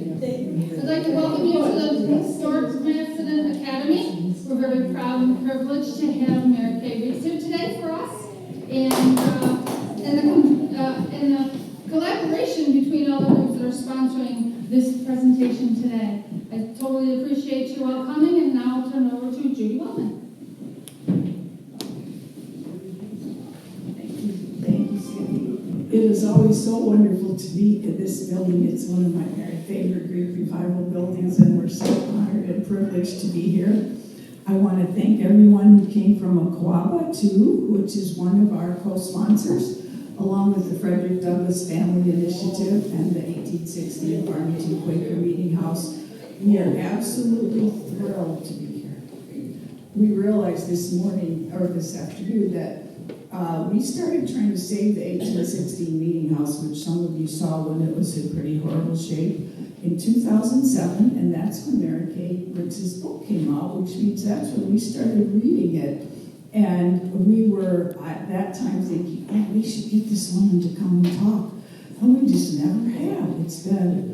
I'd like to welcome you to the historic Macedon Academy. We're very proud and privileged to have Mary Kay here today for us. And the collaboration between all the groups that are sponsoring this presentation today. I totally appreciate you all coming, and now I'll turn it over to Judy Wellman. It is always so wonderful to be in this building. It's one of my very favorite Greek revival buildings, and we're so honored and privileged to be here. I want to thank everyone who came from AKWAABA too, which is one of our co-sponsors, along with the Frederick Douglass Family Initiative and the 1860 Farmington Quaker Meeting House. We are absolutely thrilled to be here. We realized this morning, or this afternoon, that we started trying to save the 1816 Meeting House, which some of you saw when it was in pretty horrible shape, in 2007, and that's when Mary Kay Rick's book came out, which means that's when we started reading it. And we were, at that time, thinking, oh, we should get this woman to come and talk. And we just never have. It's been,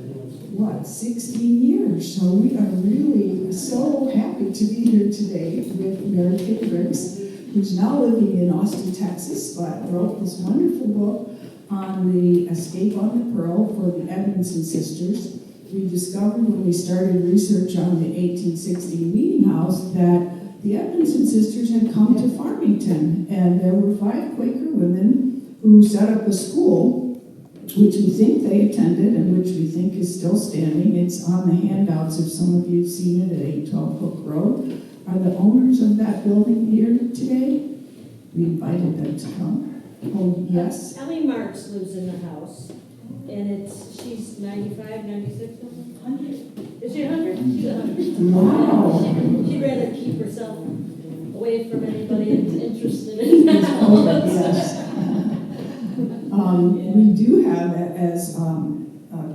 16 years. So we are really so happy to be here today with Mary Kay Rick's, who's now living in Austin, Texas, but wrote this wonderful book on the escape on the Pearl for the Edmonson sisters. We discovered when we started research on the 1860 Meeting House that the Edmonson sisters had come to Farmington, and there were 5 Quaker women who set up a school, which we think they attended and which we think is still standing. It's on the handouts if some of you have seen it at 812 Hook Road. Are the owners of that building here today? We invited them to come. Oh, yes? Ellie Marks lives in the house, and she's 95, 96, 100. Is she 100? She's 100. Wow. She'd rather keep herself away from anybody interested in that house. Oh, yes. We do have, as a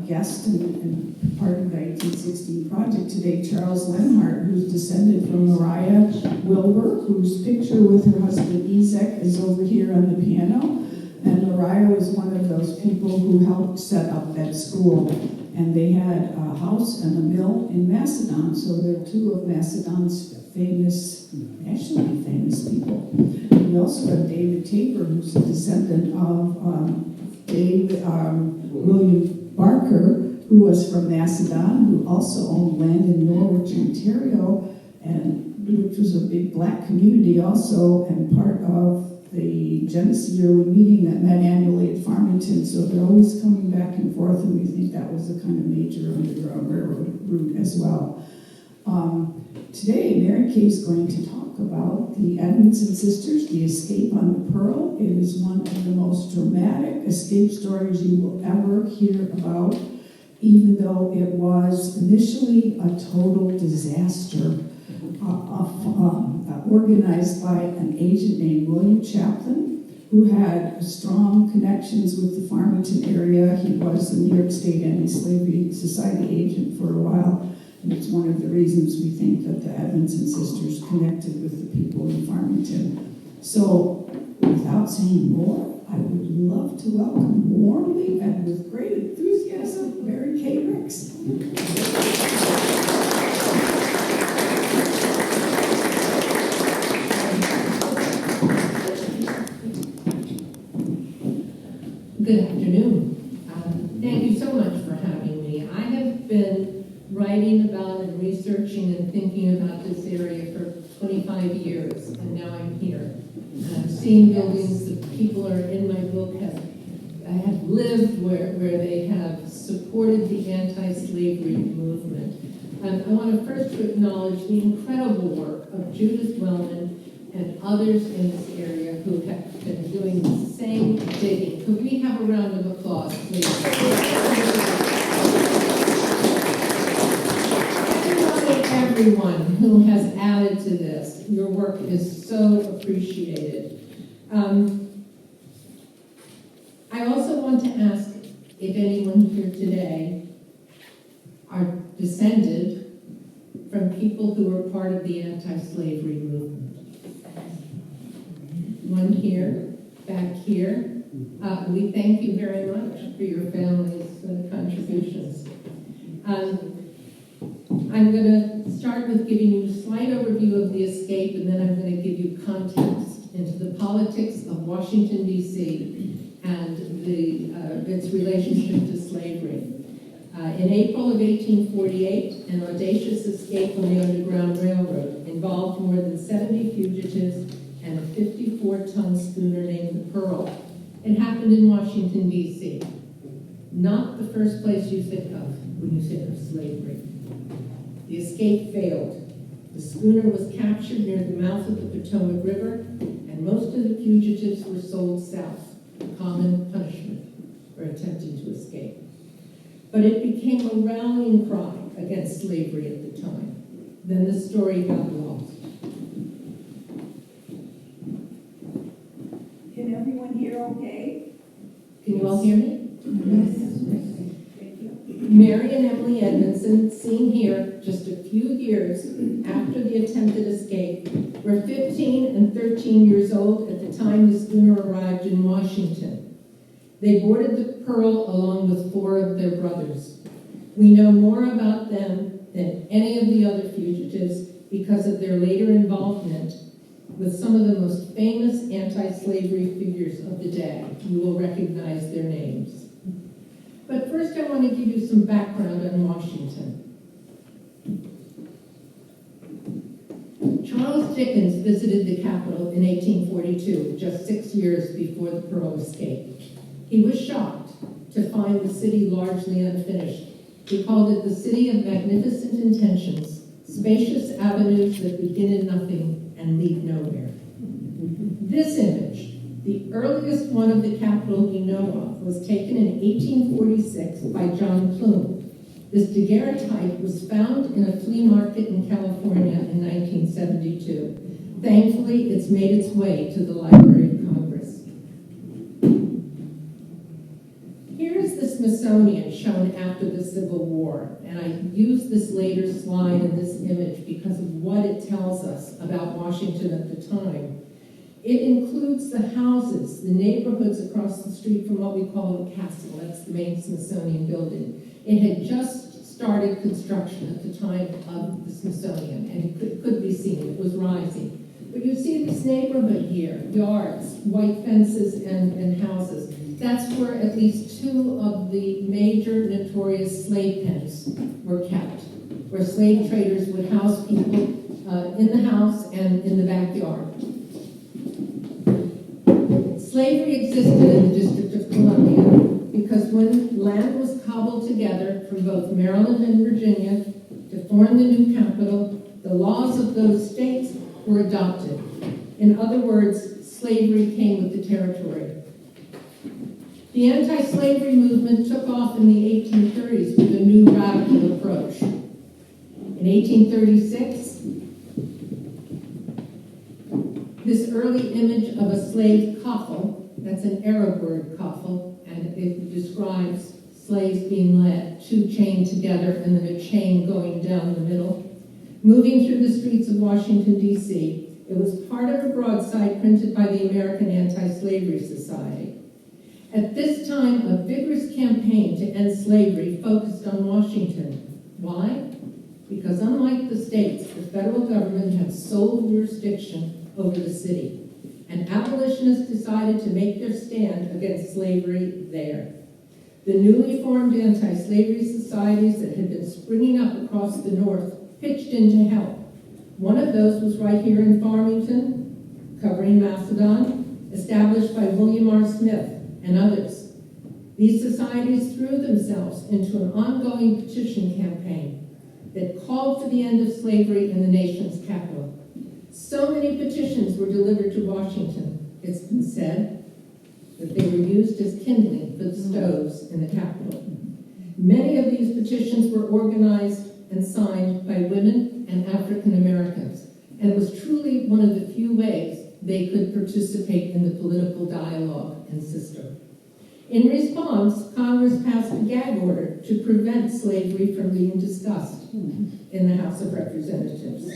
guest and part of the 1816 project today, Charles Lenhart, who's descended from Mariah Wilbur, whose picture with her husband Ezek is over here on the piano. And Mariah was one of those people who helped set up that school. And they had a house and a mill in Macedon, so they're 2 of Macedon's famous, nationally famous people. We also have David Tabor, who's a descendant of William Barker, who was from Macedon, who also owned land in Norwich, Ontario, and which was a big black community also, and part of the Genesee yearly meeting that met annually at Farmington. So they're always coming back and forth, and we think that was a kind of major Underground Railroad route as well. Today, Mary Kay is going to talk about the Edmonson sisters, the escape on the Pearl. It is one of the most dramatic escape stories you will ever hear about, even though it was initially a total disaster organized by an agent named William Chaplin, who had strong connections with the Farmington area. He was the New York State Anti-Slavery Society agent for a while. And it's one of the reasons we think that the Edmonson sisters connected with the people in Farmington. So, without saying more, I would love to welcome warmly and with great enthusiasm, Mary Kay Ricks. Good afternoon. Thank you so much for having me. I have been writing about and researching and thinking about this area for 25 years, and now I'm here. And I've seen buildings that people are in my book have lived where they have supported the anti-slavery movement. And I want to first acknowledge the incredible work of Judith Wellman and others in this area who have been doing the same digging. Could we have a round of applause, please? Everyone who has added to this, your work is so appreciated. I also want to ask if anyone here today are descended from people who were part of the anti-slavery movement. One here, back here. We thank you very much for your family's contributions. escape, and then I'm going to give you context into the politics of Washington, D.C. and its relationship to slavery. In April of 1848, an audacious escape on the Underground Railroad involved more than 70 fugitives and a 54-ton schooner named the Pearl. It happened in Washington, D.C. Not the first place you think of when you think of slavery. The escape failed. The schooner was captured near the mouth of the Potomac River, and most of the fugitives were sold south, a common punishment for attempting to escape. But it became a rallying cry against slavery at the time. Then the story got lost. Can everyone hear okay? Can you all hear me? Mary and Emily Edmonson, seen here just a few years after the attempted escape, were 15 and 13 years old at the time the schooner arrived in Washington. They boarded the Pearl along with 4 of their brothers. We know more about them than any of the other fugitives because of their later involvement with some of the most famous anti-slavery figures of the day. You will recognize their names. But first I want to give you some background on Washington. Charles Dickens visited the capital in 1842, just 6 years before the Pearl escape. He was shocked to find the city largely unfinished. He called it the city of magnificent intentions, spacious avenues that begin in nothing and lead nowhere. This image, the earliest one of the capital we know of, was taken in 1846 by John Plume. This daguerreotype was found in a flea market in California in 1972. Thankfully, it's made its way to the Library of Congress. Here's the Smithsonian shown after the Civil War, and I use this later slide and this image because of what it tells us about Washington at the time. It includes the houses, the neighborhoods across the street from what we call the castle. That's the main Smithsonian building. It had just started construction at the time of the Smithsonian, and it could be seen. It was rising. But you see this neighborhood here, yards, white fences, and houses. That's where at least 2 of the major notorious slave pens were kept, where slave traders would house people in the house and in the backyard. Slavery existed in the District of Columbia because when land was cobbled together from both Maryland and Virginia to form the new capital, the laws of those states were adopted. In other words, slavery came with the territory. The anti-slavery movement took off in the 1830s with a new radical approach. In 1836, this early image of a slave coffle, that's an Arab word, coffle, and it describes slaves being led, 2 chained together and then a chain going down the middle, moving through the streets of Washington, D.C. It was part of a broadside printed by the American Anti-Slavery Society. At this time, a vigorous campaign to end slavery focused on Washington. Why? Because unlike the states, the federal government had sole jurisdiction over the city, and abolitionists decided to make their stand against slavery there. The newly formed anti-slavery societies that had been springing up across the North pitched in to help. One of those was right here in Farmington, covering Macedon, established by William R. Smith and others. These societies threw themselves into an ongoing petition campaign that called for the end of slavery in the nation's capital. So many petitions were delivered to Washington, it's been said, that they were used as kindling for the stoves in the Capitol. Many of these petitions were organized and signed by women and African Americans, and it was truly one of the few ways they could participate in the political dialogue and system. In response, Congress passed a gag order to prevent slavery from being discussed in the House of Representatives.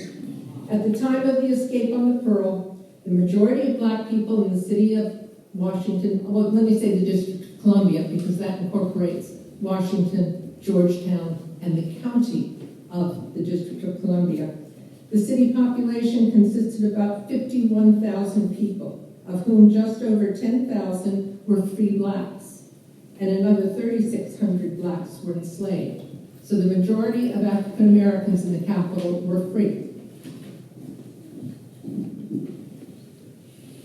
At the time of the escape on the Pearl, the majority of black people in the city of Washington, well, let me say the District of Columbia, because that incorporates Washington, Georgetown, and the county of the District of Columbia. The city population consisted of about 51,000 people, of whom just over 10,000 were free blacks, and another 3,600 blacks were enslaved. So the majority of African Americans in the capital were free.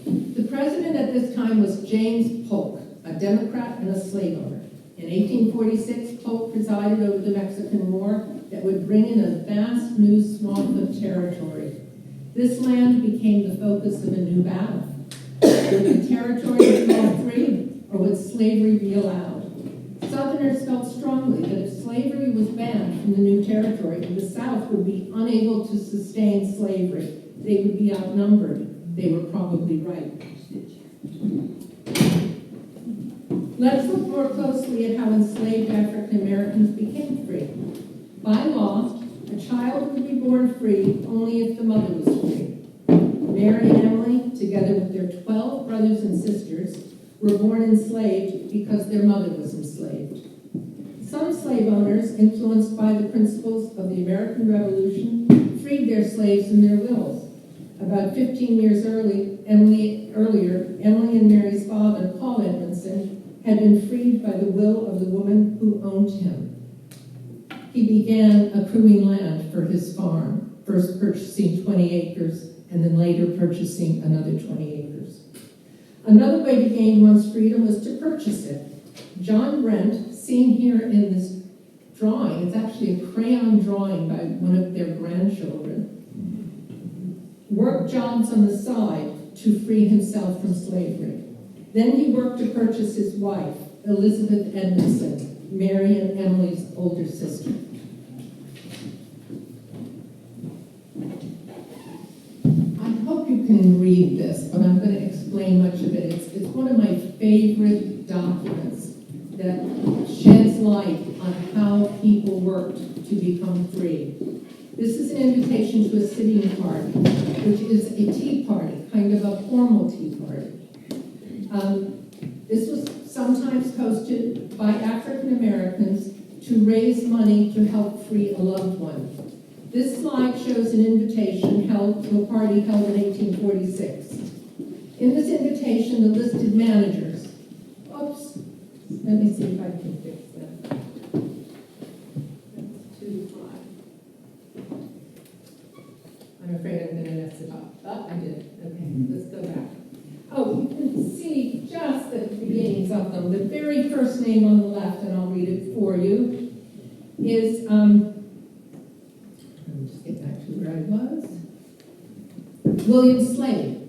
The president at this time was James Polk, a Democrat and a slave owner. In 1846, Polk presided over the Mexican War that would bring in a vast new swath of territory. This land became the focus of a new battle. Would the territory be all free, or would slavery be allowed? Southerners felt strongly that if slavery was banned from the new territory, the South would be unable to sustain slavery. They would be outnumbered. They were probably right. Let's look more closely at how enslaved African Americans became free. By law, a child would be born free only if the mother was free. Mary and Emily, together with their 12 brothers and sisters, were born enslaved because their mother was enslaved. Some slave owners, influenced by the principles of the American Revolution, freed their slaves in their wills. About 15 years earlier, Emily and Mary's father, Paul Edmonson, had been freed by the will of the woman who owned him. He began accruing land for his farm, first purchasing 20 acres and then later purchasing another 20 acres. Another way to gain one's freedom was to purchase it. John Brent, seen here in this drawing, it's actually a crayon drawing by one of their grandchildren, worked jobs on the side to free himself from slavery. Then he worked to purchase his wife, Elizabeth Edmonson, Mary and Emily's older sister. I hope you can read this, but I'm going to explain much of it. It's one of my favorite documents that sheds light on how people worked to become free. This is an invitation to a sitting party, which is a tea party, kind of a formal tea party. This was sometimes hosted by African Americans to raise money to help free a loved one. This slide shows an invitation held to a party held in 1846. In this invitation, the listed managers, oops, let me see if I can fix that. That's too high. I'm afraid I'm going to mess it up. Oh, I did. Okay, let's go back. Oh, you can see just the beginnings of them. The very first name on the left, and I'll read it for you, is, let me just get back to where I was, William Slade,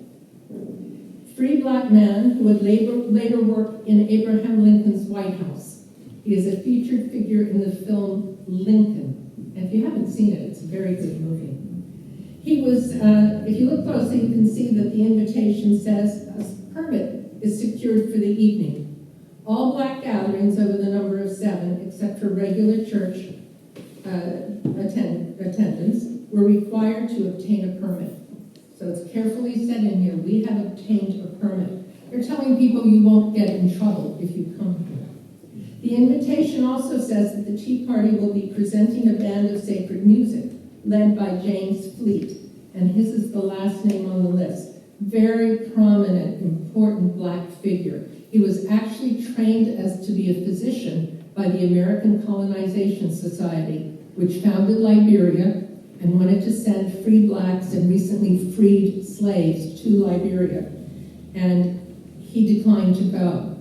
free black man who would later work in Abraham Lincoln's White House. He is a featured figure in the film Lincoln. And if you haven't seen it, it's a very good movie. He was, if you look closely, you can see that the invitation says a permit is secured for the evening. All black gatherings over the number of 7, except for regular church attendance, were required to obtain a permit. So it's carefully said in here, we have obtained a permit. They're telling people you won't get in trouble if you come here. The invitation also says that the tea party will be presenting a band of sacred music, led by James Fleet, and his is the last name on the list. Very prominent, important black figure. He was actually trained as to be a physician by the American Colonization Society, which founded Liberia and wanted to send free blacks and recently freed slaves to Liberia. And he declined to go.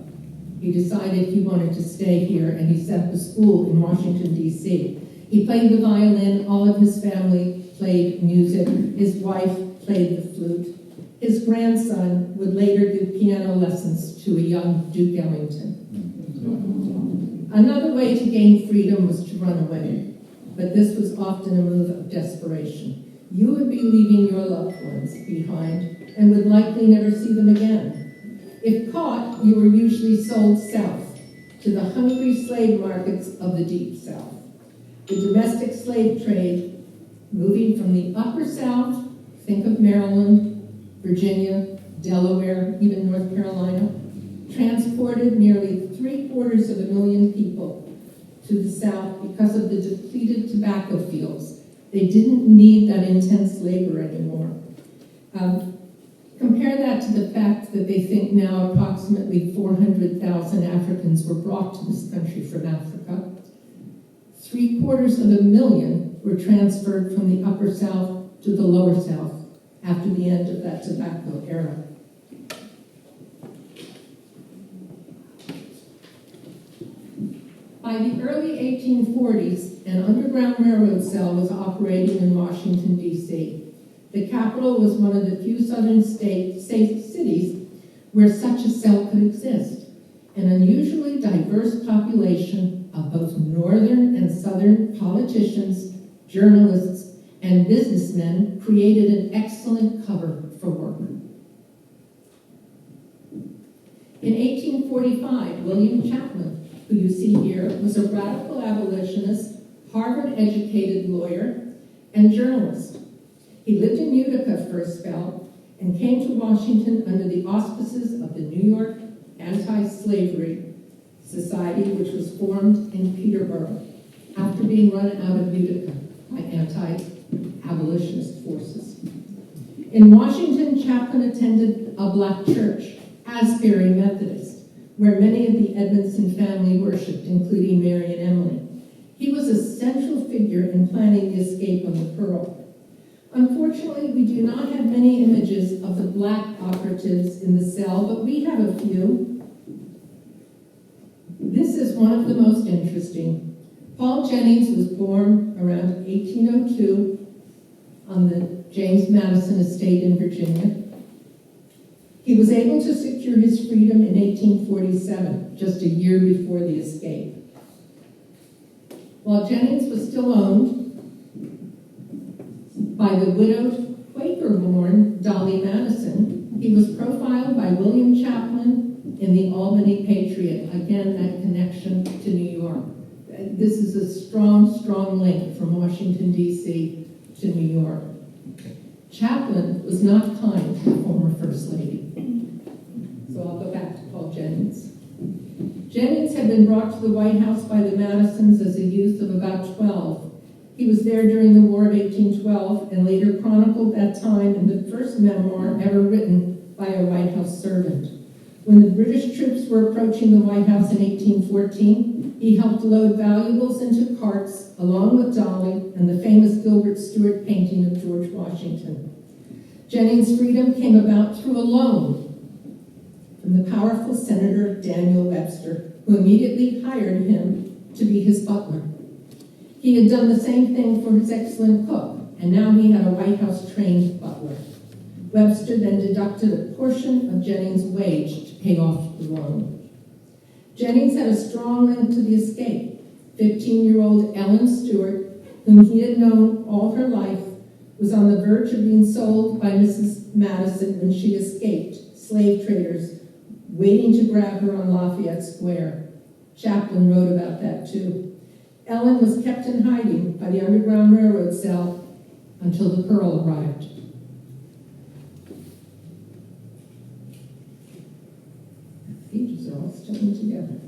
He decided he wanted to stay here, and he set up a school in Washington, D.C. He played the violin. All of his family played music. His wife played the flute. His grandson would later give piano lessons to a young Duke Ellington. Another way to gain freedom was to run away, but this was often a move of desperation. You would be leaving your loved ones behind and would likely never see them again. If caught, you were usually sold south to the hungry slave markets of the Deep South. The domestic slave trade, moving from the upper South, think of Maryland, Virginia, Delaware, even North Carolina, transported nearly 750,000 people to the South because of the depleted tobacco fields They didn't need that intense labor anymore. Compare that to the fact that they think now approximately 400,000 Africans were brought to this country from Africa. 750,000 were transferred from the Upper South to the Lower South after the end of that tobacco era. By the early 1840s, an Underground Railroad cell was operating in Washington, D.C. The capital was one of the few southern cities where such a cell could exist. An unusually diverse population of both northern and southern politicians, journalists, and businessmen created an excellent cover for work. In 1845, William Chapman, who you see here, was a radical abolitionist, Harvard-educated lawyer, and journalist. He lived in Utica for a spell and came to Washington under the auspices of the New York Anti-Slavery Society, which was formed in Peterborough after being run out of Utica by anti-abolitionist forces. In Washington, Chapman attended a black church, Asbury Methodist, where many of the Edmonson family worshipped, including Mary and Emily. He was a central figure in planning the escape on the Pearl. Unfortunately, we do not have many images of the black operatives in the cell, but we have a few. This is one of the most interesting. Paul Jennings was born around 1802 on the James Madison estate in Virginia. He was able to secure his freedom in 1847, just a year before the escape. While Jennings was still owned by the widowed Quaker-born Dolly Madison, he was profiled by William Chapman in the Albany Patriot. Again, that connection to New York. This is a strong, strong link from Washington, D.C. to New York. Chapman was not kind to the former First Lady. So I'll go back to Paul Jennings. Jennings had been brought to the White House by the Madisons as a youth of about 12. He was there during the War of 1812 and later chronicled that time in the first memoir ever written by a White House servant. When the British troops were approaching the White House in 1814, he helped load valuables into carts along with Dolly and the famous Gilbert Stuart painting of George Washington. Jennings' freedom came about through a loan from the powerful Senator Daniel Webster, who immediately hired him to be his butler. He had done the same thing for his excellent cook, and now he had a White House-trained butler. Webster then deducted a portion of Jennings' wage to pay off the loan. Jennings had a strong link to the escape. 15-year-old Ellen Stewart, whom he had known all her life, was on the verge of being sold by Mrs. Madison when she escaped, slave traders waiting to grab her on Lafayette Square. Chaplin wrote about that too. Ellen was kept in hiding by the Underground Railroad cell until the Pearl arrived. The pages are all sticking together.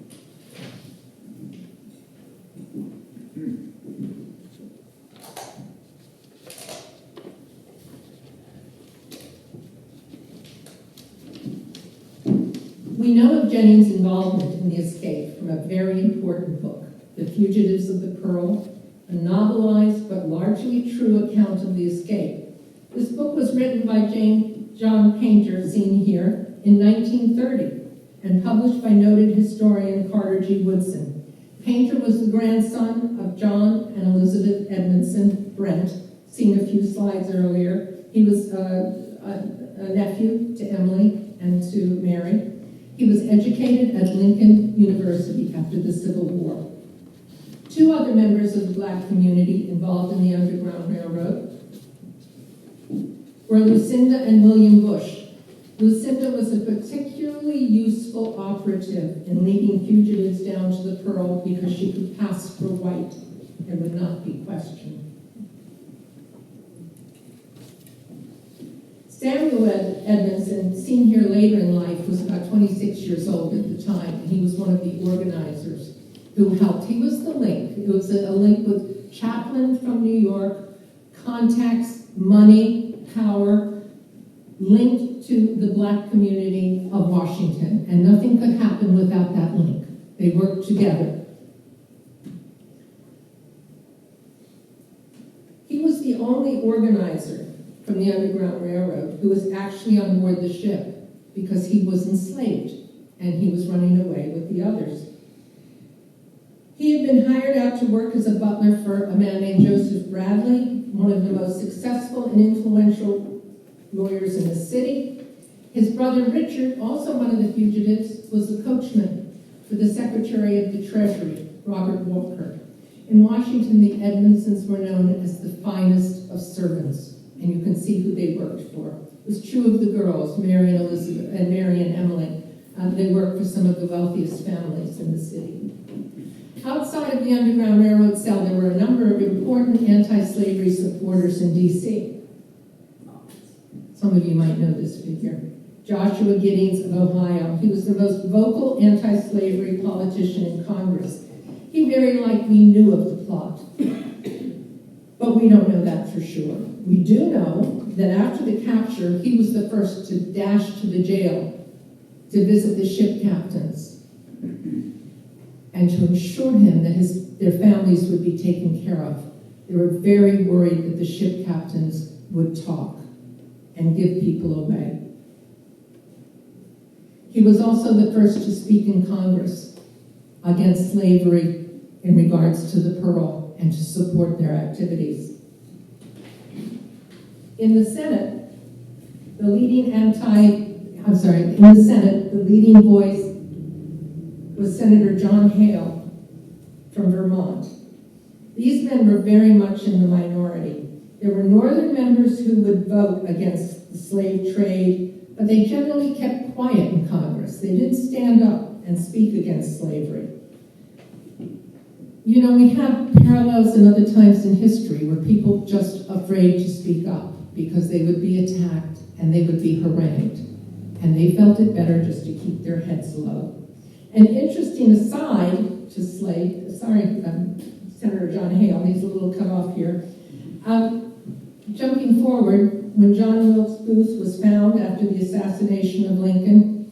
We know of Jennings' involvement in the escape from a very important book, The Fugitives of the Pearl, a novelized but largely true account of the escape. This book was written by John Painter, seen here, in 1930, and published by noted historian Carter G. Woodson. Painter was the grandson of John and Elizabeth Edmonson Brent, seen a few slides earlier. He was a nephew to Emily and to Mary. He was educated at Lincoln University after the Civil War. Two other members of the black community involved in the Underground Railroad were Lucinda and William Bush. Lucinda was a particularly useful operative in leading fugitives down to the Pearl because she could pass for white and would not be questioned. Samuel Edmonson, seen here later in life, was about 26 years old at the time, and he was one of the organizers who helped. He was the link. It was a link with Chaplin from New York, contacts, money, power, linked to the black community of Washington, and nothing could happen without that link. They worked together. He was the only organizer from the Underground Railroad who was actually on board the ship because he was enslaved and he was running away with the others. He had been hired out to work as a butler for a man named Joseph Bradley, one of the most successful and influential lawyers in the city. His brother Richard, also one of the fugitives, was the coachman for the Secretary of the Treasury, Robert Walker. In Washington, the Edmonsons were known as the finest of servants, and you can see who they worked for. It was true of the girls, Mary and Emily. They worked for some of the wealthiest families in the city. Outside of the Underground Railroad cell, there were a number of important anti-slavery supporters in D.C. Some of you might know this figure. Joshua Giddings of Ohio. He was the most vocal anti-slavery politician in Congress. He very likely knew of the plot, but we don't know that for sure. We do know that after the capture, he was the first to dash to the jail to visit the ship captains and to assure him that their families would be taken care of. They were very worried that the ship captains would talk and give people away. He was also the first to speak in Congress against slavery in regards to the Pearl and to support their activities. In the Senate, the leading voice was Senator John Hale from Vermont. These men were very much in the minority. There were Northern members who would vote against the slave trade, but they generally kept quiet in Congress. They didn't stand up and speak against slavery. You know, we have parallels in other times in history where people just afraid to speak up because they would be attacked and they would be harangued. And they felt it better just to keep their heads low. An interesting aside to Senator John Hale, he's a little cut off here. Jumping forward, when John Wilkes Booth was found after the assassination of Lincoln,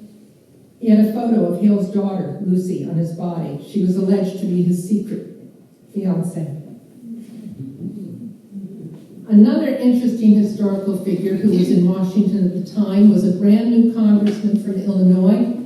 he had a photo of Hale's daughter, Lucy, on his body. She was alleged to be his secret fiancée. Another interesting historical figure who was in Washington at the time was a brand new congressman from Illinois,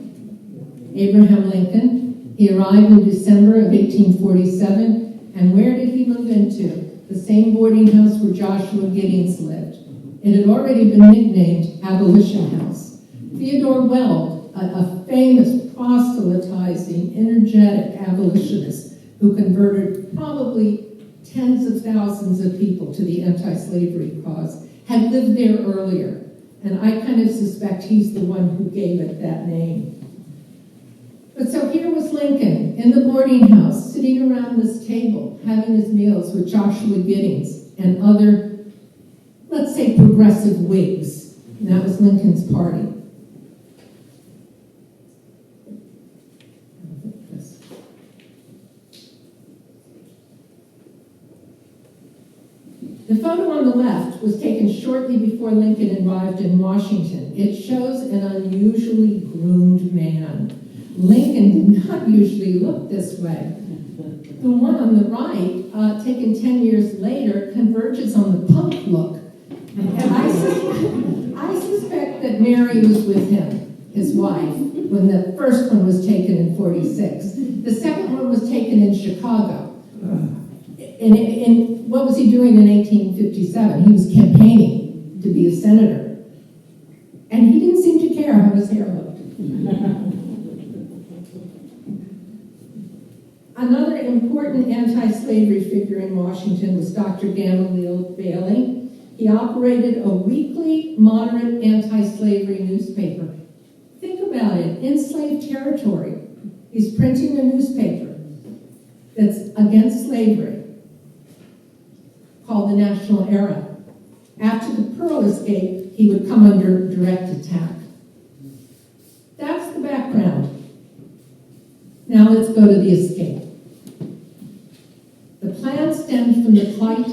Abraham Lincoln. He arrived in December of 1847, and where did he move into? The same boarding house where Joshua Giddings lived. It had already been nicknamed Abolition House. Theodore Weld, a famous proselytizing, energetic abolitionist who converted probably tens of thousands of people to the anti-slavery cause, had lived there earlier. And I kind of suspect he's the one who gave it that name. But so here was Lincoln in the boarding house, sitting around this table, having his meals with Joshua Giddings and other, let's say, progressive Whigs. And that was Lincoln's party. The photo on the left was taken shortly before Lincoln arrived in Washington. It shows an unusually groomed man. Lincoln did not usually look this way. The one on the right, taken 10 years later, converges on the punk look. And I suspect that Mary was with him, his wife, when the first one was taken in 46. The second one was taken in Chicago. And what was he doing in 1857? He was campaigning to be a senator. And he didn't seem to care how his hair looked. Another important anti-slavery figure in Washington was Dr. Gamaliel Bailey. He operated a weekly, moderate anti-slavery newspaper. Think about it, enslaved territory. He's printing a newspaper that's against slavery, called the National Era. After the Pearl escape, he would come under direct attack. That's the background. Now let's go to the escape. The plan stemmed from the plight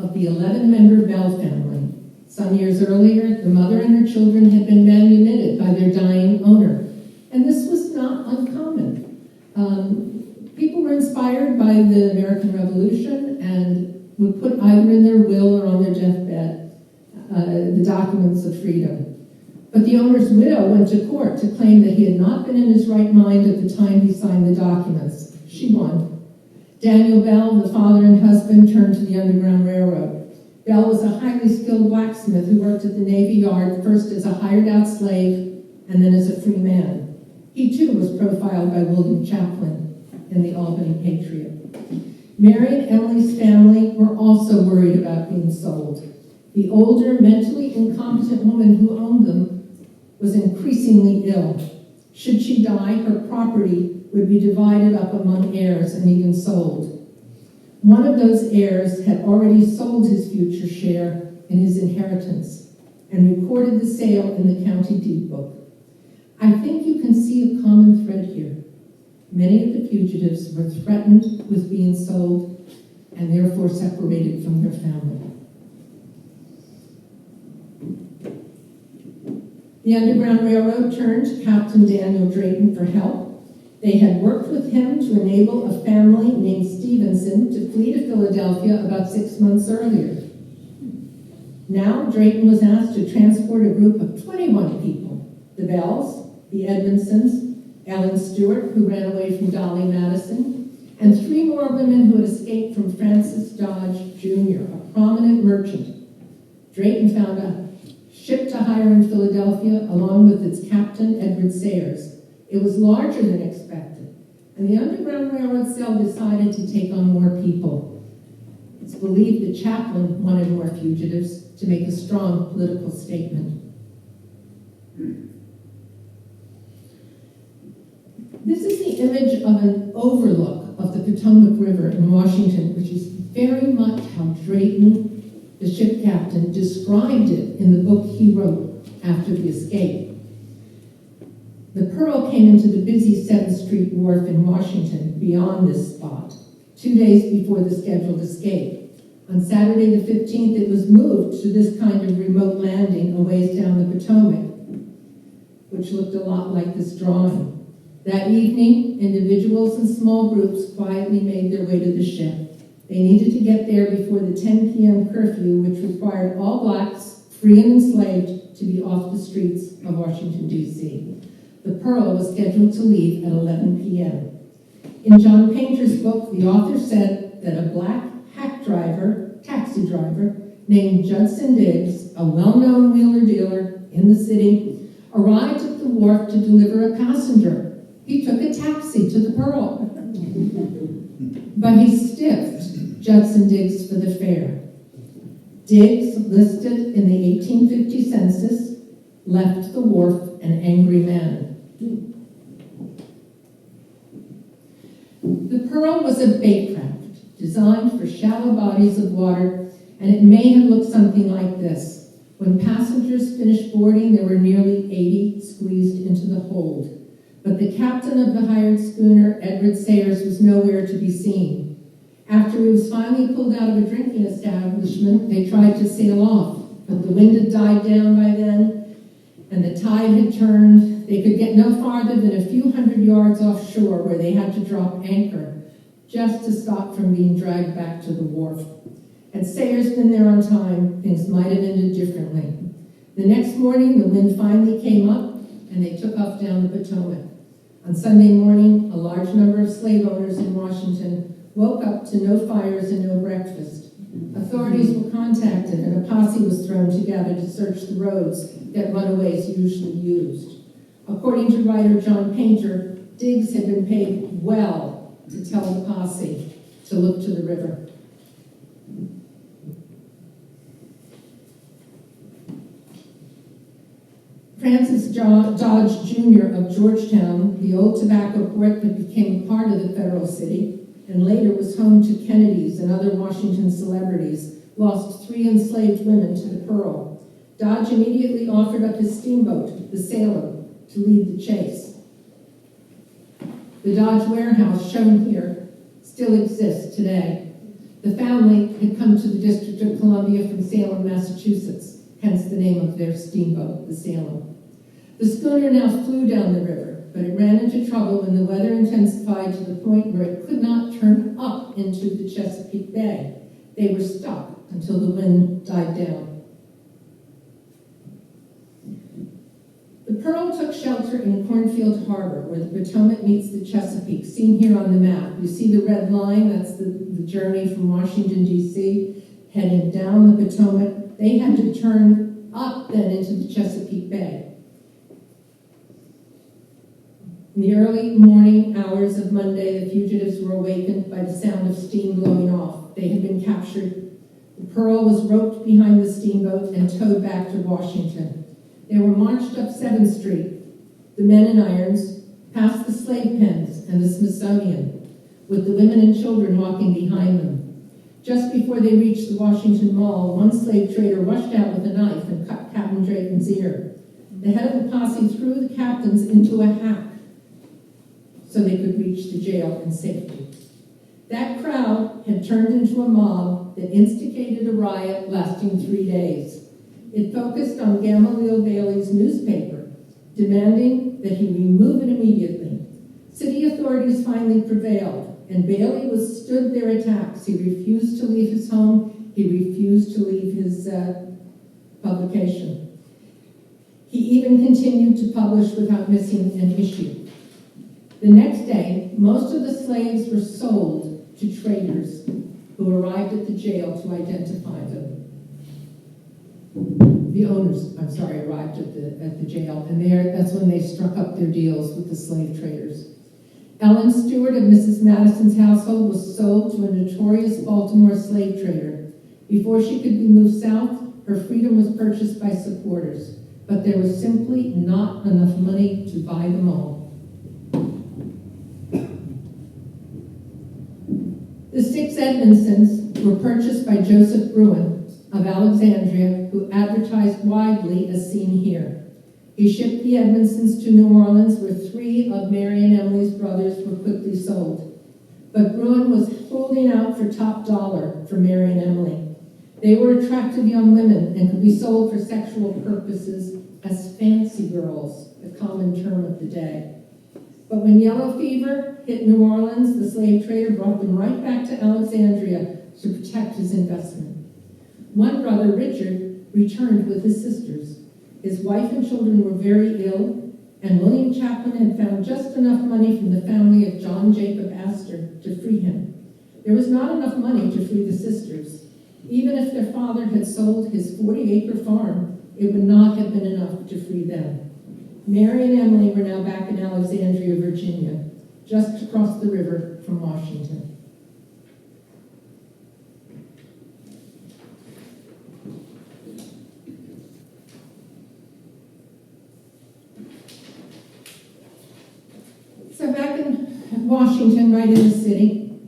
of the 11-member Bell family. Some years earlier, the mother and her children had been manumitted by their dying owner, and this was not uncommon. People were inspired by the American Revolution and would put either in their will or on their deathbed the documents of freedom. But the owner's widow went to court to claim that he had not been in his right mind at the time he signed the documents. She won. Daniel Bell, the father and husband, turned to the Underground Railroad. Bell was a highly skilled blacksmith who worked at the Navy Yard, first as a hired-out slave and then as a free man. He, too, was profiled by William Chaplin in the Albany Patriot. Mary and Emily's family were also worried about being sold. The older, mentally incompetent woman who owned them was increasingly ill. Should she die, her property would be divided up among heirs and even sold. One of those heirs had already sold his future share in his inheritance and recorded the sale in the county deed book. I think you can see a common thread here. Many of the fugitives were threatened with being sold and therefore separated from their family. The Underground Railroad turned to Captain Daniel Drayton for help. They had worked with him to enable a family named Stevenson to flee to Philadelphia about 6 months earlier. Now Drayton was asked to transport a group of 21 people: the Bells, the Edmonsons, Ellen Stewart, who ran away from Dolly Madison, and 3 more women who had escaped from Francis Dodge, Jr., a prominent merchant. Drayton found a ship to hire in Philadelphia, along with its captain, Edward Sayers. It was larger than expected, and the Underground Railroad cell decided to take on more people. It's believed that Chaplin wanted more fugitives to make a strong political statement. This is the image of an overlook of the Potomac River in Washington, which is very much how Drayton, the ship captain, described it in the book he wrote after the escape. The Pearl came into the busy 7th Street Wharf in Washington beyond this spot, 2 days before the scheduled escape. On Saturday the 15th, it was moved to this kind of remote landing a ways down the Potomac, which looked a lot like this drawing. That evening, individuals and small groups quietly made their way to the ship. They needed to get there before the 10 p.m. curfew, which required all blacks, free and enslaved, to be off the streets of Washington, D.C. The Pearl was scheduled to leave at 11 p.m. In John Painter's book, the author said that a black taxi driver, named Judson Diggs, a well-known wheeler dealer in the city, arrived at the wharf to deliver a passenger. He took a taxi to the Pearl, but he stiffed Judson Diggs for the fare. Diggs, listed in the 1850 census, left the wharf an angry man. The Pearl was a baycraft designed for shallow bodies of water, and it may have looked something like this. When passengers finished boarding, there were nearly 80 squeezed into the hold. But the captain of the hired schooner, Edward Sayers, was nowhere to be seen. After he was finally pulled out of a drinking establishment, they tried to sail off, but the wind had died down by then, and the tide had turned. They could get no farther than a few hundred yards offshore, where they had to drop anchor, just to stop from being dragged back to the wharf. Had Sayers been there on time, things might have ended differently. The next morning, the wind finally came up, and they took off down the Potomac. On Sunday morning, a large number of slave owners in Washington woke up to no fires and no breakfast. Authorities were contacted, and a posse was thrown together to search the roads that runaways usually used. According to writer John Painter, Diggs had been paid well to tell the posse to look to the river. Francis Dodge, Jr. of Georgetown, the old tobacco port that became a part of the federal city, and later was home to Kennedys and other Washington celebrities, lost 3 enslaved women to the Pearl. Dodge immediately offered up his steamboat, the Salem, to lead the chase. The Dodge warehouse, shown here, still exists today. The family had come to the District of Columbia from Salem, Massachusetts, hence the name of their steamboat, the Salem. The schooner now flew down the river, but it ran into trouble when the weather intensified to the point where it could not turn up into the Chesapeake Bay. They were stuck until the wind died down. The Pearl took shelter in Cornfield Harbor, where the Potomac meets the Chesapeake, seen here on the map. You see the red line, that's the journey from Washington, D.C., heading down the Potomac. They had to turn up then into the Chesapeake Bay. In the early morning hours of Monday, the fugitives were awakened by the sound of steam blowing off. They had been captured. The Pearl was roped behind the steamboat and towed back to Washington. They were marched up 7th Street, the men in irons, past the slave pens and the Smithsonian, with the women and children walking behind them. Just before they reached the Washington Mall, one slave trader rushed out with a knife and cut Captain Drayton's ear. The head of the posse threw the captains into a hack so they could reach the jail in safety. That crowd had turned into a mob that instigated a riot lasting 3 days. It focused on Gamaliel Bailey's newspaper, demanding that he remove it immediately. City authorities finally prevailed, and Bailey withstood their attacks. He refused to leave his home. He refused to leave his publication. He even continued to publish without missing an issue. The next day, most of the slaves were sold to traders who arrived at the jail to identify them. The owners, arrived at the jail, and that's when they struck up their deals with the slave traders. Ellen Stewart of Mrs. Madison's household was sold to a notorious Baltimore slave trader. Before she could be moved south, her freedom was purchased by supporters, but there was simply not enough money to buy them all. The 6 Edmondsons were purchased by Joseph Bruin of Alexandria, who advertised widely as seen here. He shipped the Edmondsons to New Orleans, where 3 of Mary and Emily's brothers were quickly sold. But Bruin was holding out for top dollar for Mary and Emily. They were attractive young women and could be sold for sexual purposes as fancy girls, the common term of the day. But when yellow fever hit New Orleans, the slave trader brought them right back to Alexandria to protect his investment. One brother, Richard, returned with his sisters. His wife and children were very ill, and William Chapman had found just enough money from the family of John Jacob Astor to free him. There was not enough money to free the sisters. Even if their father had sold his 40-acre farm, it would not have been enough to free them. Mary and Emily were now back in Alexandria, Virginia, just across the river from Washington. So back in Washington, right in the city,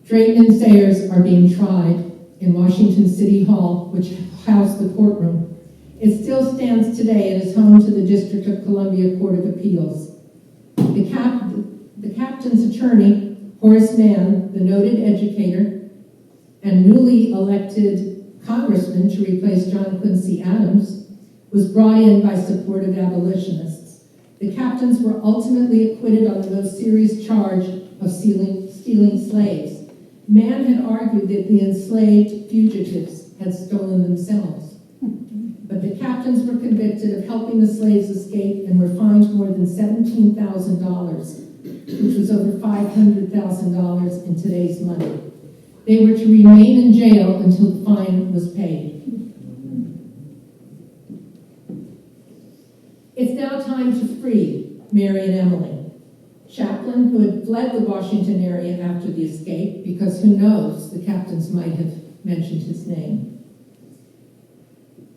Drayton and Sayers are being tried in Washington City Hall, which housed the courtroom. It still stands today and is home to the District of Columbia Court of Appeals. The captain's attorney, Horace Mann, the noted educator and newly elected congressman to replace John Quincy Adams, was brought in by supportive abolitionists. The captains were ultimately acquitted on the most serious charge of stealing slaves. Mann had argued that the enslaved fugitives had stolen themselves. But the captains were convicted of helping the slaves escape and were fined more than $17,000, which was over $500,000 in today's money. They were to remain in jail until the fine was paid. It's now time to free Mary and Emily. Chaplin, who had fled the Washington area after the escape, because who knows, the captains might have mentioned his name.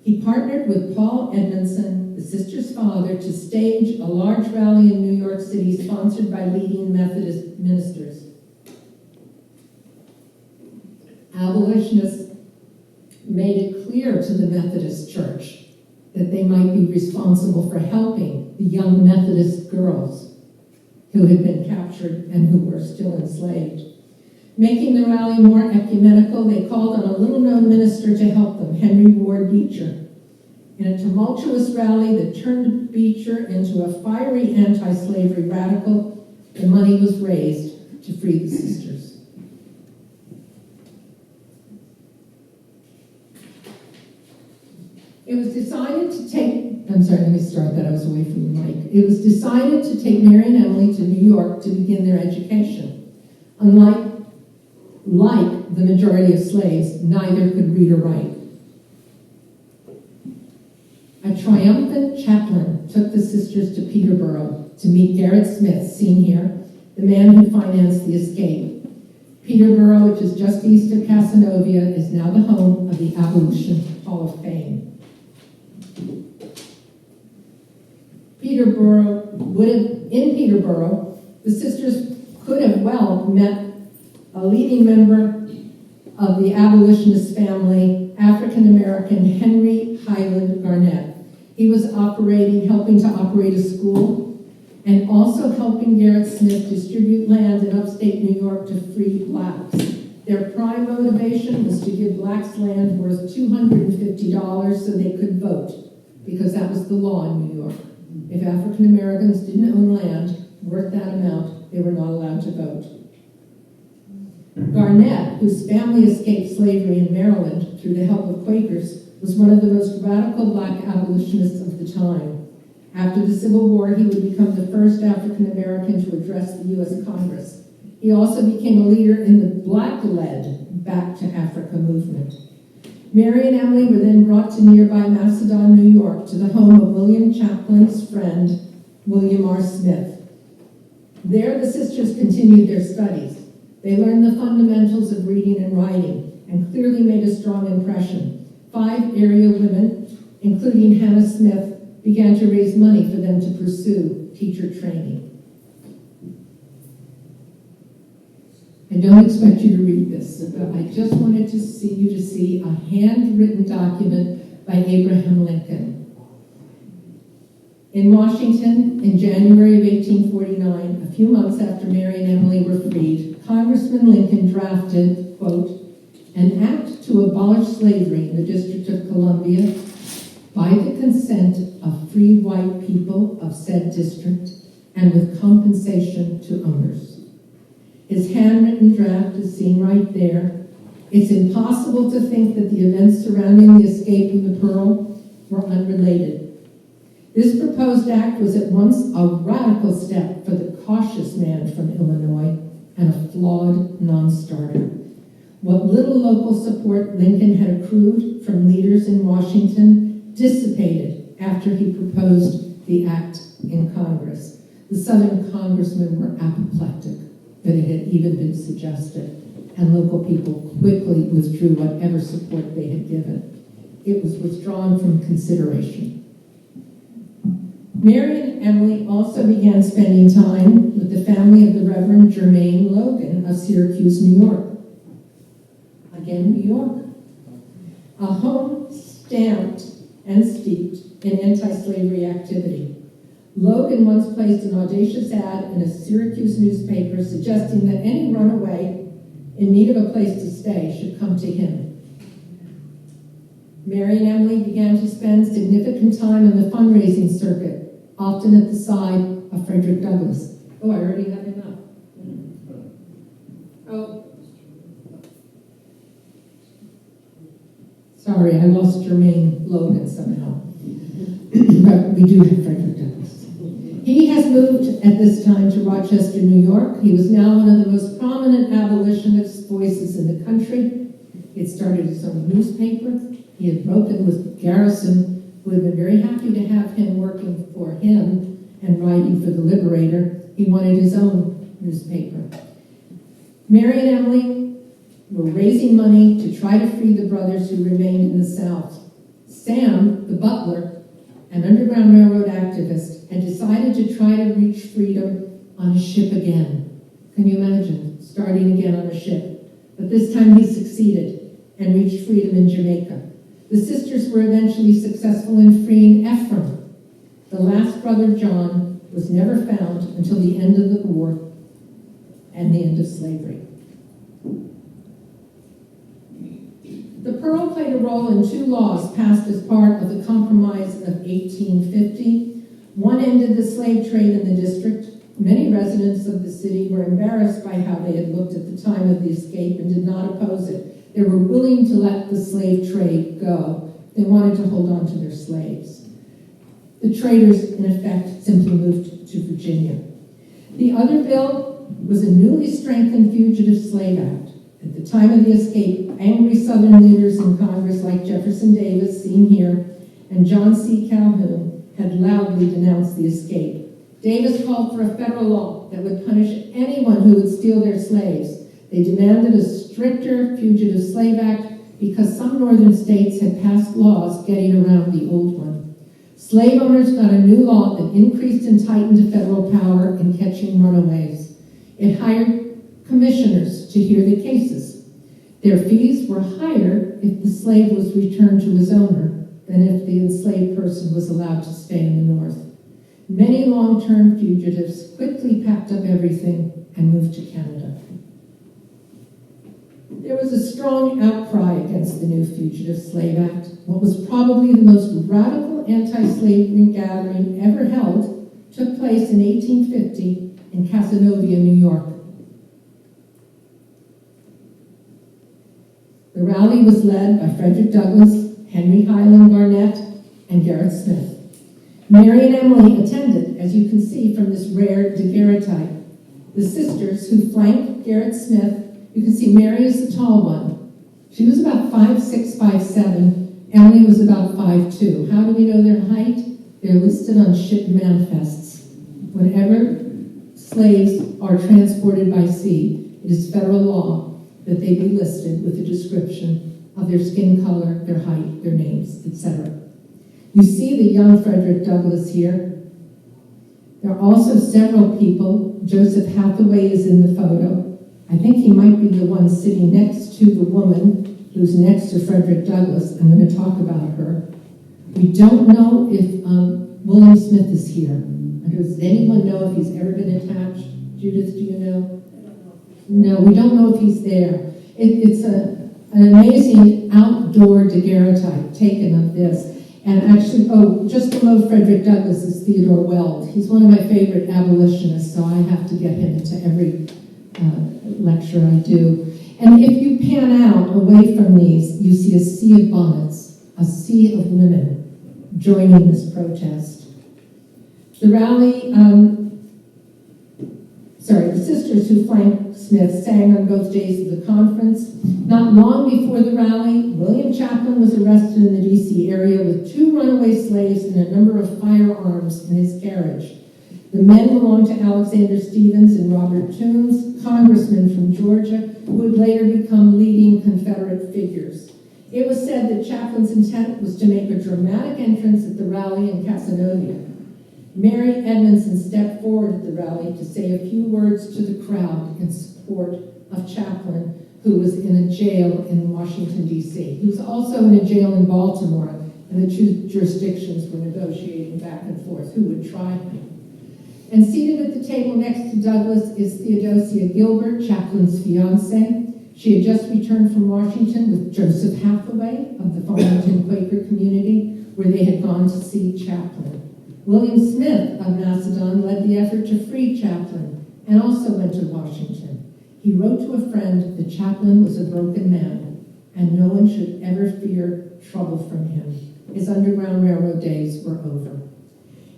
He partnered with Paul Edmonson, the sister's father, to stage a large rally in New York City sponsored by leading Methodist ministers. Abolitionists made it clear to the Methodist Church that they might be responsible for helping the young Methodist girls. who had been captured and who were still enslaved. Making the rally more ecumenical, they called on a little-known minister to help them, Henry Ward Beecher. In a tumultuous rally that turned Beecher into a fiery anti-slavery radical, the money was raised to free the sisters. It was decided to take, I was away from the mic. It was decided to take Mary and Emily to New York to begin their education. Unlike the majority of slaves, neither could read or write. A triumphant chaplain took the sisters to Peterborough to meet Garrett Smith, Sr., the man who financed the escape. Peterborough, which is just east of Casanova, is now the home of the Abolition Hall of Fame. In Peterborough, the sisters could have well met a leading member of the abolitionist family, African-American Henry Highland Garnett. He was helping to operate a school and also helping Garrett Smith distribute land in upstate New York to free blacks. Their prime motivation was to give blacks land worth $250 so they could vote, because that was the law in New York. If African Americans didn't own land worth that amount, they were not allowed to vote. Garnett, whose family escaped slavery in Maryland through the help of Quakers, was one of the most radical black abolitionists of the time. After the Civil War, he would become the first African American to address the U.S. Congress. He also became a leader in the black-led Back to Africa movement. Mary and Emily were then brought to nearby Macedon, New York, to the home of William Chaplin's friend, William R. Smith. There, the sisters continued their studies. They learned the fundamentals of reading and writing and clearly made a strong impression. 5 area women, including Hannah Smith, began to raise money for them to pursue teacher training. I don't expect you to read this, but I just wanted you to see a handwritten document by Abraham Lincoln. In Washington, in January of 1849, a few months after Mary and Emily were freed, Congressman Lincoln drafted, quote, an act to abolish slavery in the District of Columbia by the consent of free white people of said district and with compensation to owners. His handwritten draft is seen right there. It's impossible to think that the events surrounding the escape of the Pearl were unrelated. This proposed act was at once a radical step for the cautious man from Illinois and a flawed non-starter. What little local support Lincoln had accrued from leaders in Washington dissipated after he proposed the act in Congress. The Southern congressmen were apoplectic that it had even been suggested, and local people quickly withdrew whatever support they had given. It was withdrawn from consideration. Mary and Emily also began spending time with the family of the Reverend Germaine Logan of Syracuse, New York. Again, New York. A home stamped and steeped in anti-slavery activity. Logan once placed an audacious ad in a Syracuse newspaper suggesting that any runaway in need of a place to stay should come to him. Mary and Emily began to spend significant time in the fundraising circuit, often at the side of Frederick Douglass. Oh, I already had enough. Oh. Sorry, I lost Germaine Logan somehow. But we do have Frederick Douglass. He has moved at this time to Rochester, New York. He was now one of the most prominent abolitionist voices in the country. He had started his own newspaper. He had broken with Garrison, who had been very happy to have him working for him and writing for the Liberator. He wanted his own newspaper. Mary and Emily were raising money to try to free the brothers who remained in the South. Sam, the butler, an Underground Railroad activist, had decided to try to reach freedom on a ship again. Can you imagine starting again on a ship? But this time he succeeded and reached freedom in Jamaica. The sisters were eventually successful in freeing Ephraim, the last brother John, was never found until the end of the war and the end of slavery. The Pearl played a role in two laws passed as part of the Compromise of 1850. One ended the slave trade in the district. Many residents of the city were embarrassed by how they had looked at the time of the escape and did not oppose it. They were willing to let the slave trade go. They wanted to hold on to their slaves. The traders, in effect, simply moved to Virginia. The other bill was a newly strengthened Fugitive Slave Act. At the time of the escape, angry Southern leaders in Congress like Jefferson Davis, seen here, and John C. Calhoun had loudly denounced the escape. Davis called for a federal law that would punish anyone who would steal their slaves. They demanded a stricter Fugitive Slave Act because some northern states had passed laws getting around the old one. Slave owners got a new law that increased and tightened federal power in catching runaways. It hired commissioners to hear the cases. Their fees were higher if the slave was returned to his owner than if the enslaved person was allowed to stay in the North. Many long-term fugitives quickly packed up everything and moved to Canada. There was a strong outcry against the new Fugitive Slave Act. What was probably the most radical anti-slavery gathering ever held took place in 1850 in Casanova, New York. The rally was led by Frederick Douglass, Henry Highland Garnett, and Gerrit Smith. Mary and Emily attended, as you can see from this rare daguerreotype. The sisters who flanked Gerrit Smith, you can see Mary is the tall one. She was about 5'6", 5'7". Emily was about 5'2". How do we know their height? They're listed on ship manifests. Whenever slaves are transported by sea, it is federal law that they be listed with a description of their skin color, their height, their names, etc. You see the young Frederick Douglass here. There are also several people. Joseph Hathaway is in the photo. I think he might be the one sitting next to the woman who's next to Frederick Douglass. I'm going to talk about her. We don't know if William Smith is here. Does anyone know if he's ever been attached? Judith, do you know? No, we don't know if he's there. It's an amazing outdoor daguerreotype taken of this. And actually, just below Frederick Douglass is Theodore Weld. He's one of my favorite abolitionists, so I have to get him into every lecture I do. And if you pan out away from these, you see a sea of bonnets, a sea of women joining this protest. The rally, the sisters who flanked Smith sang on both days of the conference. Not long before the rally, William Chaplin was arrested in the D.C. area with 2 runaway slaves and a number of firearms in his carriage. The men belonged to Alexander Stephens and Robert Toombs, congressmen from Georgia, who would later become leading Confederate figures. It was said that Chaplin's intent was to make a dramatic entrance at the rally in Casanova. Mary Edmonson stepped forward at the rally to say a few words to the crowd in support of Chaplin, who was in a jail in Washington, D.C. He was also in a jail in Baltimore, and the two jurisdictions were negotiating back and forth who would try him. And seated at the table next to Douglass is Theodosia Gilbert, Chaplin's fiancée. She had just returned from Washington with Joseph Hathaway of the Farmington Quaker community, where they had gone to see Chaplin. William Smith of Macedon led the effort to free Chaplin and also went to Washington. He wrote to a friend that Chaplin was a broken man and no one should ever fear trouble from him. His Underground Railroad days were over.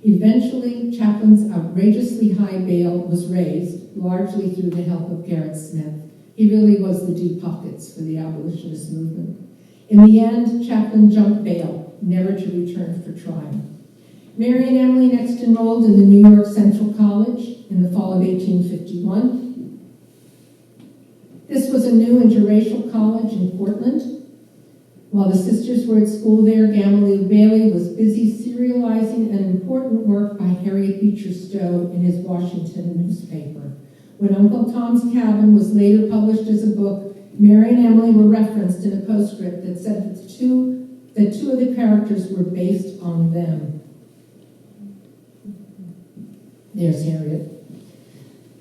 Eventually, Chaplin's outrageously high bail was raised, largely through the help of Gerrit Smith. He really was the deep pockets for the abolitionist movement. In the end, Chaplin jumped bail, never to return for trial. Mary and Emily next enrolled in the New York Central College in the fall of 1851. This was a new interracial college in Portland. While the sisters were at school there, Gamaliel Bailey was busy serializing an important work by Harriet Beecher Stowe in his Washington newspaper. When Uncle Tom's Cabin was later published as a book, Mary and Emily were referenced in a postscript that said that two of the characters were based on them. There's Harriet.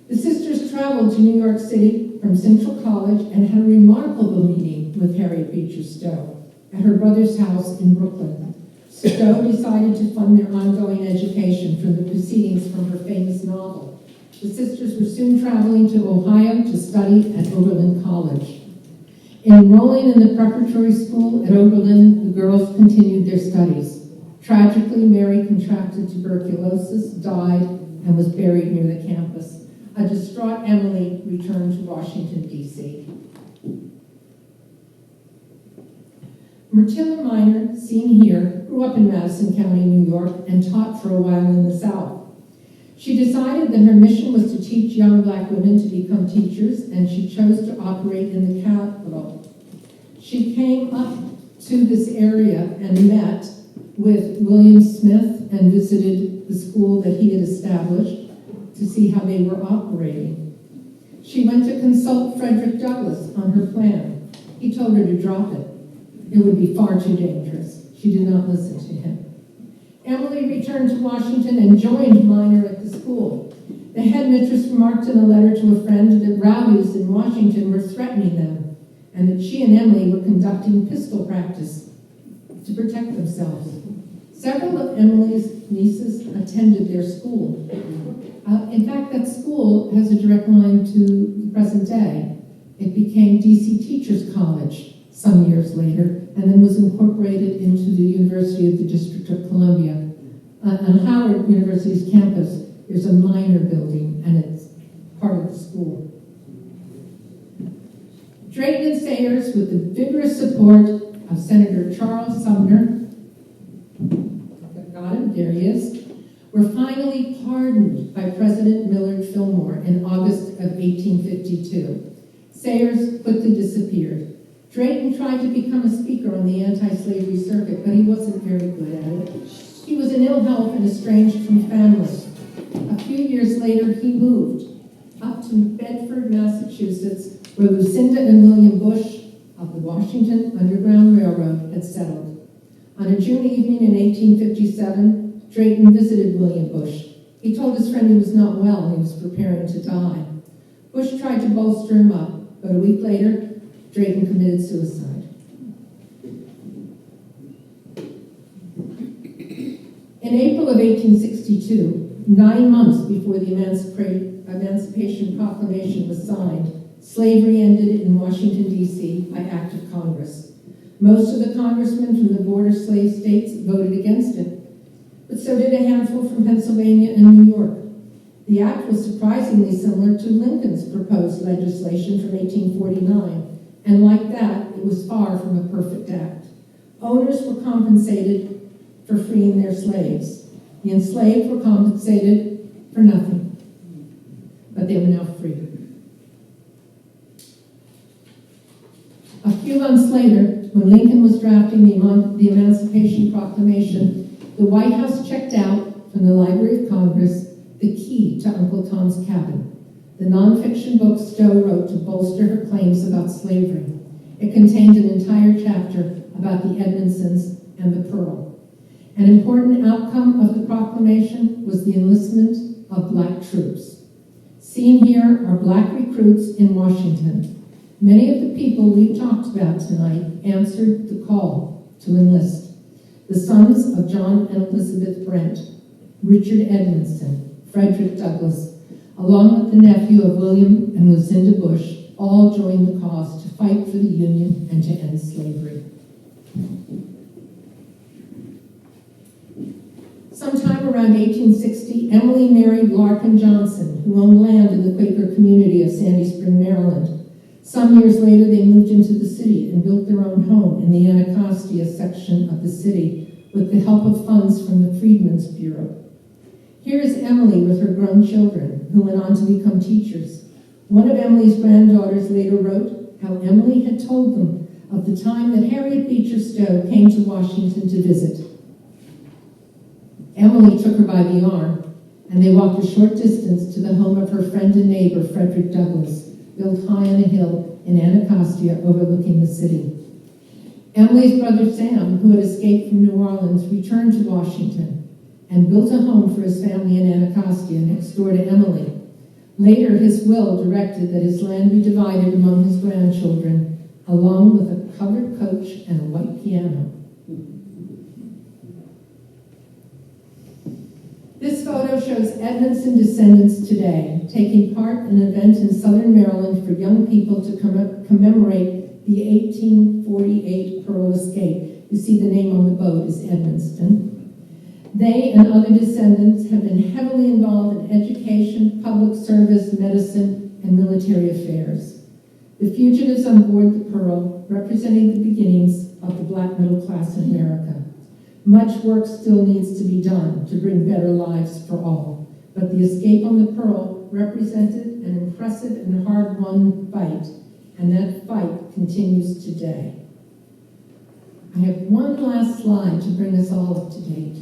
The sisters traveled to New York City from Central College and had a remarkable meeting with Harriet Beecher Stowe at her brother's house in Brooklyn. Stowe decided to fund their ongoing education from the proceedings from her famous novel. The sisters were soon traveling to Ohio to study at Oberlin College. Enrolling in the preparatory school at Oberlin, the girls continued their studies. Tragically, Mary contracted tuberculosis, died, and was buried near the campus. A distraught Emily returned to Washington, D.C. Myrtilla Minor, seen here, grew up in Madison County, New York, and taught for a while in the South. She decided that her mission was to teach young black women to become teachers, and she chose to operate in the capital. She came up to this area and met with William Smith and visited the school that he had established to see how they were operating. She went to consult Frederick Douglass on her plan. He told her to drop it. It would be far too dangerous. She did not listen to him. Emily returned to Washington and joined Minor at the school. The headmistress remarked in a letter to a friend that rowdies in Washington were threatening them, and that she and Emily were conducting pistol practice to protect themselves. Several of Emily's nieces attended their school. In fact, that school has a direct line to the present day. It became D.C. Teachers College some years later, and then was incorporated into the University of the District of Columbia. On Howard University's campus, there's a Minor building, and it's part of the school. Drayton and Sayers, with the vigorous support of Senator Charles Sumner, got him, there he is, were finally pardoned by President Millard Fillmore in August of 1852. Sayers quickly disappeared. Drayton tried to become a speaker on the anti-slavery circuit, but he wasn't very good at it. He was in ill health and estranged from family. A few years later, he moved up to Bedford, Massachusetts, where Lucinda and William Bush of the Washington Underground Railroad had settled. On a June evening in 1857, Drayton visited William Bush. He told his friend he was not well and he was preparing to die. Bush tried to bolster him up, but a week later, Drayton committed suicide. In April of 1862, 9 months before the Emancipation Proclamation was signed, slavery ended in Washington, D.C. by act of Congress. Most of the congressmen from the border slave states voted against it, but so did a handful from Pennsylvania and New York. The act was surprisingly similar to Lincoln's proposed legislation from 1849, and like that, it was far from a perfect act. Owners were compensated for freeing their slaves. The enslaved were compensated for nothing, but they were now free. A few months later, when Lincoln was drafting the Emancipation Proclamation, the White House checked out from the Library of Congress the key to Uncle Tom's Cabin, the nonfiction book Stowe wrote to bolster her claims about slavery. It contained an entire chapter about the Edmonsons and the Pearl. An important outcome of the proclamation was the enlistment of black troops. Seen here are black recruits in Washington. Many of the people we've talked about tonight answered the call to enlist. The sons of John and Elizabeth Brent, Richard Edmondson, Frederick Douglass, along with the nephew of William and Lucinda Bush, all joined the cause to fight for the Union and to end slavery. Sometime around 1860, Emily married Larkin Johnson, who owned land in the Quaker community of Sandy Spring, Maryland. Some years later, they moved into the city and built their own home in the Anacostia section of the city with the help of funds from the Freedmen's Bureau. Here is Emily with her grown children, who went on to become teachers. One of Emily's granddaughters later wrote how Emily had told them of the time that Harriet Beecher Stowe came to Washington to visit. Emily took her by the arm, and they walked a short distance to the home of her friend and neighbor, Frederick Douglass, built high on a hill in Anacostia overlooking the city. Emily's brother Sam, who had escaped from New Orleans, returned to Washington, and built a home for his family in Anacostia next door to Emily. Later, his will directed that his land be divided among his grandchildren, along with a covered coach and a white piano. This photo shows Edmonson descendants today taking part in an event in southern Maryland for young people to commemorate the 1848 Pearl escape. You see the name on the boat is Edmonton. They and other descendants have been heavily involved in education, public service, medicine, and military affairs. The fugitives on board the Pearl, representing the beginnings of the black middle class in America. Much work still needs to be done to bring better lives for all, but the escape on the Pearl represented an impressive and hard-won fight, and that fight continues today. I have one last slide to bring us all up to date.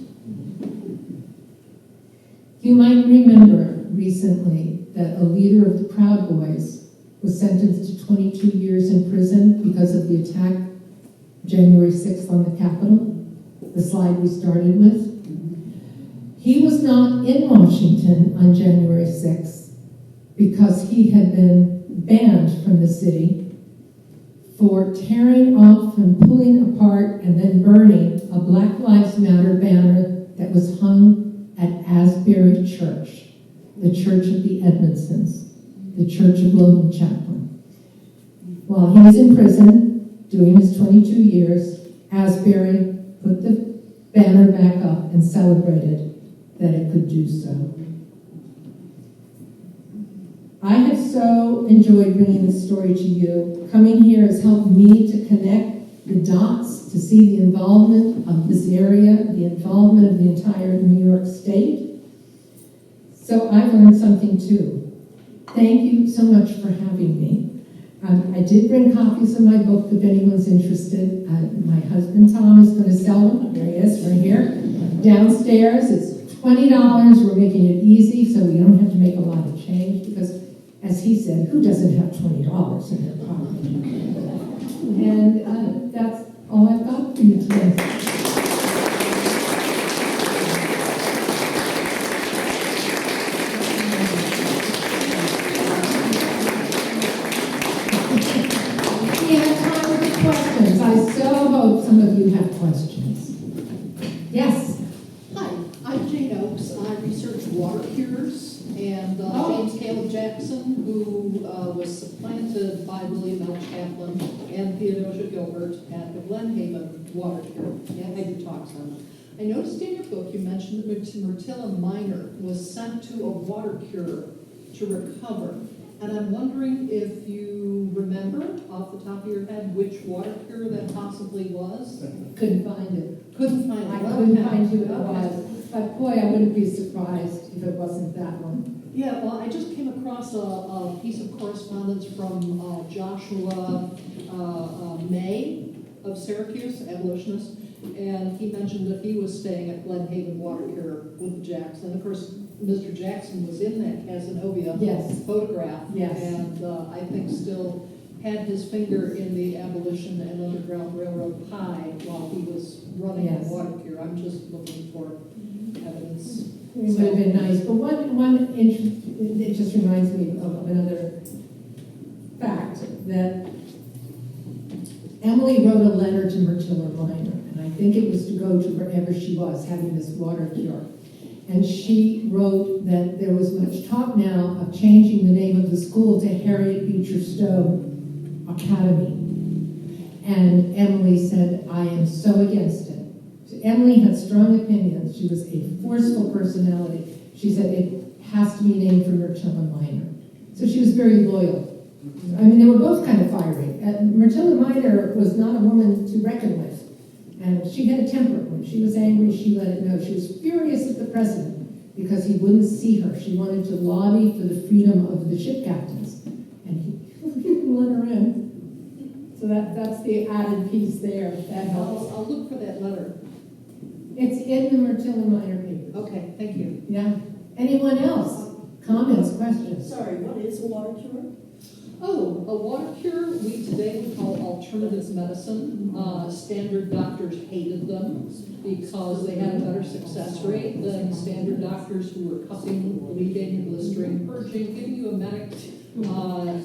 You might remember recently that a leader of the Proud Boys was sentenced to 22 years in prison because of the attack January 6th on the Capitol, the slide we started with. He was not in Washington on January 6th because he had been banned from the city for tearing off and pulling apart and then burning a Black Lives Matter banner that was hung at Asbury Church, the Church of the Edmonsons, the Church of William Chaplain. While he was in prison, doing his 22 years, Asbury put the banner back up and celebrated that it could do so. I have so enjoyed bringing this story to you. Coming here has helped me to connect the dots, to see the involvement of this area, the involvement of the entire New York State. So I've learned something too. Thank you so much for having me. I did bring copies of my book if anyone's interested. My husband Tom is going to sell them. There he is, right here. Downstairs, it's $20. We're making it easy so we don't have to make a lot of change because, as he said, who doesn't have $20 in their pocket? And that's all I've got for you today. I so hope some of you have questions. Yes? Hi, I'm Jane Oakes. I research water cures, and James Caleb Jackson, who was supplanted by William L. Chaplin and Theodosia Gilbert at the Glenhaven water cure. Yeah, I do talks on it. I noticed in your book you mentioned that Myrtilla Minor was sent to a water cure to recover. And I'm wondering if you remember off the top of your head which water cure that possibly was? Couldn't find it. Couldn't find it. I couldn't find who it was. But boy, I wouldn't be surprised if it wasn't that one. Yeah, well, I just came across a piece of correspondence from Joshua May of Syracuse, abolitionist, and he mentioned that he was staying at Glenhaven Water Cure with Jackson. Of course, Mr. Jackson was in that Casanova photograph, and I think still had his finger in the abolition and Underground Railroad pie while he was running the water cure. I'm just looking for evidence. It would have been nice, but it just reminds me of another fact, that Emily wrote a letter to Myrtilla Minor, and I think it was to go to wherever she was having this water cure. And she wrote that there was much talk now of changing the name of the school to Harriet Beecher Stowe Academy. And Emily said, I am so against it. So Emily had strong opinions. She was a forceful personality. She said it has to be named for Myrtilla Minor. So she was very loyal. I mean, they were both kind of fiery. Myrtilla Minor was not a woman to reckon with. And she had a temper. When she was angry, she let it know. She was furious at the president because he wouldn't see her. She wanted to lobby for the freedom of the ship captains. And he didn't let her in. So that's the added piece there. That helps. I'll look for that letter. It's in the Myrtilla Minor papers. Okay, thank you. Yeah. Anyone else? Comments, questions? Sorry, what is a water cure? Oh, a water cure, we today would call alternative medicine. Standard doctors hated them because they had a better success rate than standard doctors who were cupping, bleeding, blistering, purging, giving you emetic,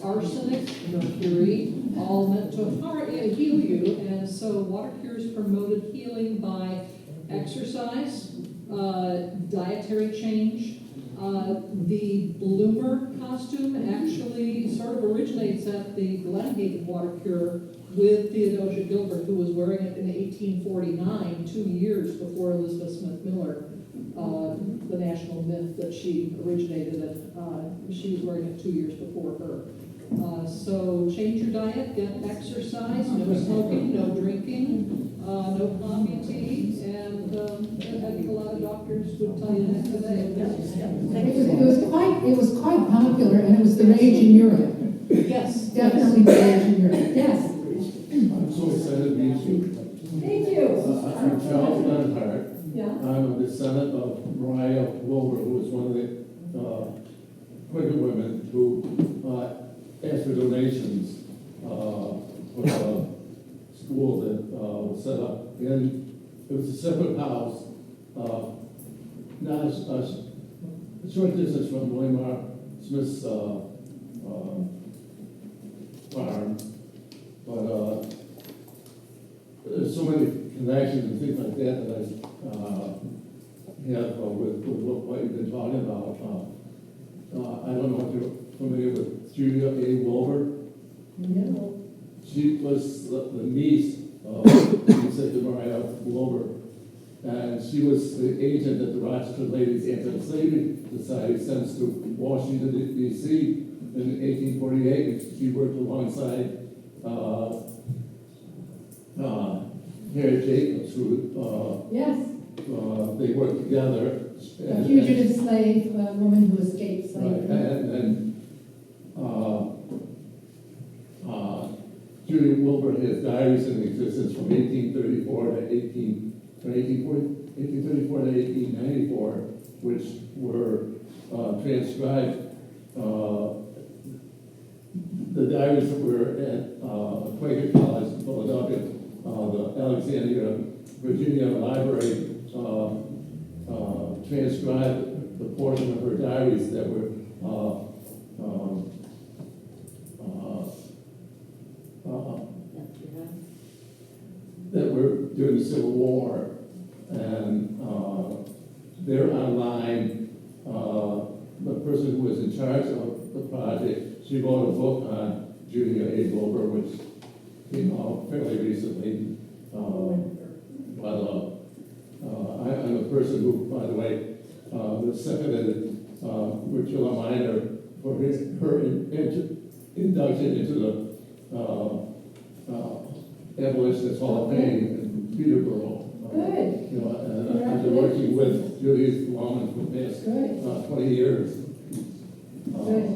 arsenic, mercury, all meant to heal you. And so water cures promoted healing by exercise, dietary change. The bloomer costume actually sort of originates at the Glenhaven water cure with Theodosia Gilbert, who was wearing it in 1849, 2 years before Elizabeth Smith Miller, the national myth that she originated it. She was wearing it 2 years before her. So change your diet, get exercise, no smoking, no drinking, no coffee, tea, and I think a lot of doctors would tell you that today. It was quite popular, and it was the rage in Europe. Yes. Definitely the rage in Europe. Yes. I'm so excited to meet you. Thank you. I'm Charles Leonhardt. Yeah. I'm a descendant of Mariah Wilbur, who was one of the Quaker women who asked for donations for a school that was set up. And it was a separate house, not a short distance from William Smith's farm. But there's so many connections and things like that that I have with what you've been talking about. I don't know if you're familiar with Julia A. Wilbur. No. She was the niece of Mariah Wilbur, and she was the agent that the Rochester Ladies Anti-Slavery Society sent to Washington, D.C. in 1848. She worked alongside Harry Jacobs, who Yes. they worked together. A fugitive slave, a woman who escaped slavery. And Julia Wilbur has diaries in existence from 1834 to 1894, which were transcribed. The diaries that were at Quaker College in Philadelphia, the Alexandria, Virginia Library, transcribed the portion of her diaries that were during the Civil War, and they're online. The person who was in charge of the project, she wrote a book on Julia A. Wilbur, which came out fairly recently. I'm a person who, by the way, was seconded Richella Minor for her induction into the Abolitionist Hall of Fame in Peterborough. Good. And I've been working with Judy Lawman for the past 20 years. Good.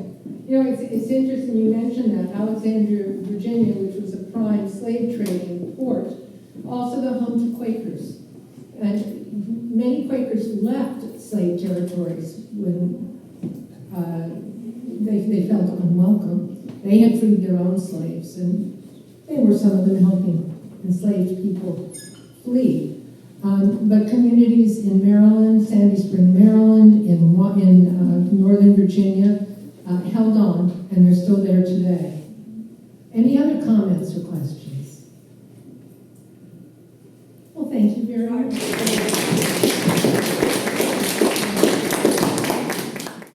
You know, it's interesting you mentioned that. Alexandria, Virginia, which was a prime slave trading port, also the home to Quakers. And many Quakers left slave territories when they felt unwelcome. They had freed their own slaves, and they were some of them helping enslaved people flee. But communities in Maryland, Sandy Spring, Maryland, in Northern Virginia, held on, and they're still there today. Any other comments or questions? Well, thank you very much.